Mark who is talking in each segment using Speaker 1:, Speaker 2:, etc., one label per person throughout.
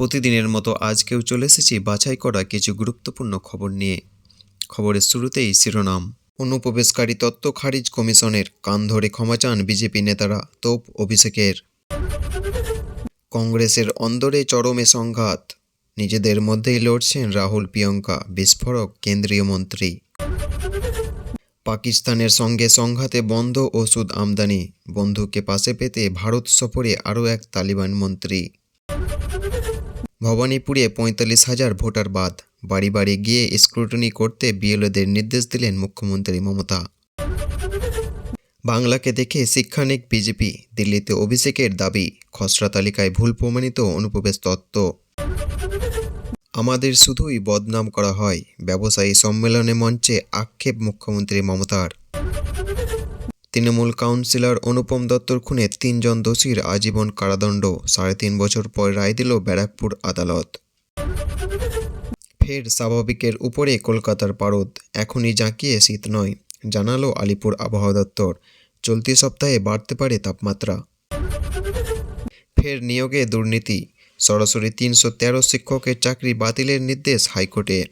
Speaker 1: প্রতিদিনের মতো আজকেও চলে এসেছি বাছাই করা কিছু গুরুত্বপূর্ণ খবর নিয়ে। খবরের শুরুতেই শিরোনাম। অনুপ্রবেশকারী তত্ত্ব খারিজ কমিশনের, কান ধরে ক্ষমা চান বিজেপি নেতারা, তোপ অভিষেকের। কংগ্রেসের অন্দরে চরমে সংঘাত, নিজেদের মধ্যেই লড়ছেন রাহুল প্রিয়ঙ্কা, বিস্ফোরক কেন্দ্রীয় মন্ত্রী। পাকিস্তানের সঙ্গে সংঘাতে বন্ধ ওষুধ আমদানি, বন্ধুকে পাশে পেতে ভারত সফরে আরও এক তালিবান মন্ত্রী। ভবানীপুরে ৪৫,০০০ ভোটার বাদ, বাড়ি বাড়ি গিয়ে স্ক্রুটনি করতে বিএলওদের নির্দেশ দিলেন মুখ্যমন্ত্রী মমতা। বাংলাকে দেখে শিক্ষা নিক বিজেপি, দিল্লিতে অভিষেকের দাবি, খসড়া তালিকায় ভুল প্রমাণিত অনুপ্রবেশ তত্ত্ব। আমাদের শুধুই বদনাম করা হয়, ব্যবসায়ী সম্মেলনে মঞ্চে আক্ষেপ মুখ্যমন্ত্রী মমতার। তৃণমূল কাউন্সিলর অনুপম দত্তর খুনে ৩ জন দোষীর আজীবন কারাদণ্ড, ৩.৫ বছর পর রায় দিল ব্যারাকপুর আদালত। ফের স্বাভাবিকের উপরে কলকাতার পারদ, এখনই জাঁকিয়ে শীত নয়, জানালো আলিপুর আবহাওয়া দপ্তর। চলতি সপ্তাহে বাড়তে পারে তাপমাত্রা। ফের নিয়োগে দুর্নীতি, সরাসরি ৩১৩ শিক্ষকের চাকরি বাতিলের নির্দেশ হাইকোর্টের।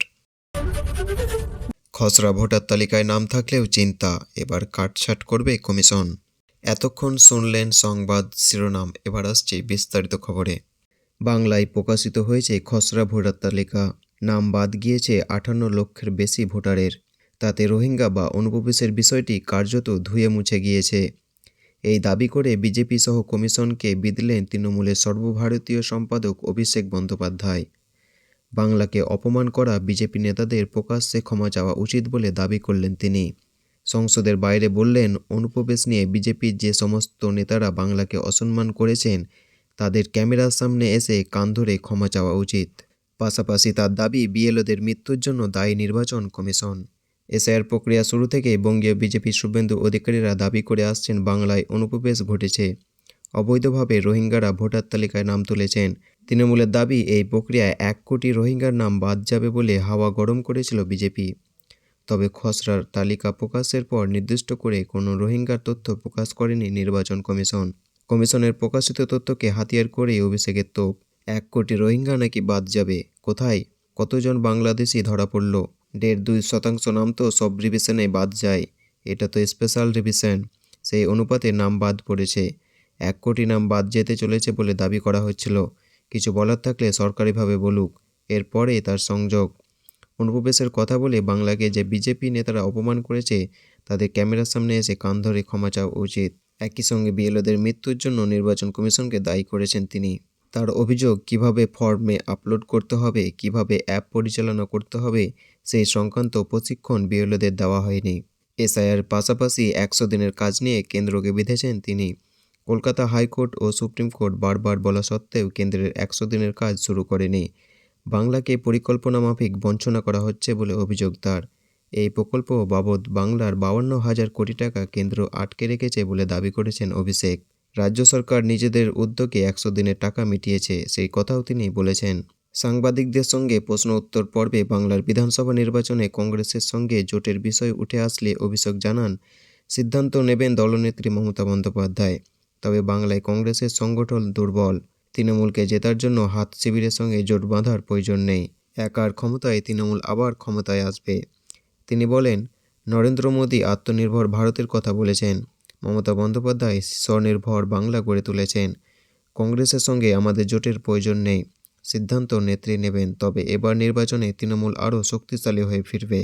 Speaker 1: খসড়া ভোটার তালিকায় নাম থাকলেও চিন্তা, এবার কাটছাঁট করবে কমিশন। এতক্ষণ শুনলেন সংবাদ শিরোনাম, এবার আসছে বিস্তারিত খবরে। বাংলায় প্রকাশিত হয়েছে খসড়া ভোটার তালিকা। নাম বাদ গিয়েছে ৫৮ লক্ষের বেশি ভোটারের। তাতে রোহিঙ্গা বা অনুপ্রবেশের বিষয়টি কার্যত ধুয়ে মুছে গিয়েছে। এই দাবি করে বিজেপি সহ কমিশনকে বিঁধলেন তৃণমূলের সর্বভারতীয় সম্পাদক অভিষেক বন্দ্যোপাধ্যায়। বাংলাকে অপমান করা বিজেপি নেতাদের প্রকাশ্যে ক্ষমা চাওয়া উচিত বলে দাবি করলেন তিনি। সংসদের বাইরে বললেন, অনুপ্রবেশ নিয়ে বিজেপির যে সমস্ত নেতারা বাংলাকে অসম্মান করেছেন তাদের ক্যামেরার সামনে এসে কান ধরে ক্ষমা চাওয়া উচিত। পাশাপাশি তার দাবি, বিএলওদের মৃত্যুর জন্য দায়ী নির্বাচন কমিশন। এসআইআর প্রক্রিয়া শুরু থেকেই বঙ্গীয় বিজেপির শুভেন্দু অধিকারীরা দাবি করে আসছেন বাংলায় অনুপ্রবেশ ঘটেছে, অবৈধভাবে রোহিঙ্গারা ভোটার তালিকায় নাম তুলেছেন। তৃণমূলের দাবি, এই প্রক্রিয়ায় ১ কোটি রোহিঙ্গার নাম বাদ যাবে বলে হাওয়া গরম করেছিল বিজেপি। তবে খসড়ার তালিকা প্রকাশের পর নির্দিষ্ট করে কোনো রোহিঙ্গার তথ্য প্রকাশ করেনি নির্বাচন কমিশন। কমিশনের প্রকাশিত তথ্যকে হাতিয়ার করেই অভিষেকের তোপ। ১ কোটি রোহিঙ্গা নাকি বাদ যাবে, কোথায় কতজন বাংলাদেশি ধরা পড়ল? ১.২% নাম তো সব রিভিশনে বাদ যায়, এটা তো স্পেশাল রিভিশন, সেই অনুপাতে নাম বাদ পড়েছে। ১ কোটি নাম বাদ যেতে চলেছে বলে দাবি করা হচ্ছিল। কিছু বলার থাকলে সরকারিভাবে বলুক, এরপরে তার সংযোগ। অনুপ্রবেশের কথা বলে বাংলাকে যে বিজেপি নেতারা অপমান করেছে তাদের ক্যামেরার সামনে এসে কান ধরে ক্ষমা চাওয়া উচিত। একই সঙ্গে বিএলওদের মৃত্যুর জন্য নির্বাচন কমিশনকে দায়ী করেছেন তিনি। তার অভিযোগ, কিভাবে ফর্মে আপলোড করতে হবে, কিভাবে অ্যাপ পরিচালনা করতে হবে সেই সংক্রান্ত প্রশিক্ষণ বিএলওদের দেওয়া হয়নি। এসআইআর পাশাপাশি ১০০ দিনের কাজ নিয়ে কেন্দ্রকে বিঁধেছেন তিনি। কলকাতা হাইকোর্ট ও সুপ্রিম কোর্ট বারবার বলা সত্ত্বেও কেন্দ্রের ১০০ দিনের কাজ শুরু করেনি। বাংলাকে পরিকল্পনা মাফিক বঞ্চনা করা হচ্ছে বলে অভিযোগ তার। এই প্রকল্প বাবদ বাংলার ৫২,০০০ কোটি টাকা কেন্দ্র আটকে রেখেছে বলে দাবি করেছেন অভিষেক। রাজ্য সরকার নিজেদের উদ্যোগে ১০০ দিনের টাকা মিটিয়েছে, সেই কথাও তিনি বলেছেন। সাংবাদিকদের সঙ্গে প্রশ্ন উত্তর পর্বে বাংলার বিধানসভা নির্বাচনে কংগ্রেসের সঙ্গে জোটের বিষয় উঠে আসলে অভিষেক জানান, সিদ্ধান্ত নেবেন দলনেত্রী মমতা বন্দ্যোপাধ্যায়। তবে বাংলায় কংগ্রেসের সংগঠন দুর্বল, তৃণমূলকে জেতার জন্য হাত শিবিরের সঙ্গে জোট বাঁধার প্রয়োজন নেই। একার ক্ষমতায় তৃণমূল আবার ক্ষমতায় আসবে। তিনি বলেন, নরেন্দ্র মোদী আত্মনির্ভর ভারতের কথা বলেছেন, মমতা বন্দ্যোপাধ্যায় স্বনির্ভর বাংলা গড়ে তুলেছেন। কংগ্রেসের সঙ্গে আমাদের জোটের প্রয়োজন নেই, সিদ্ধান্ত নেত্রী নেবেন। তবে এবার নির্বাচনে তৃণমূল আরও শক্তিশালী হয়ে ফিরবে।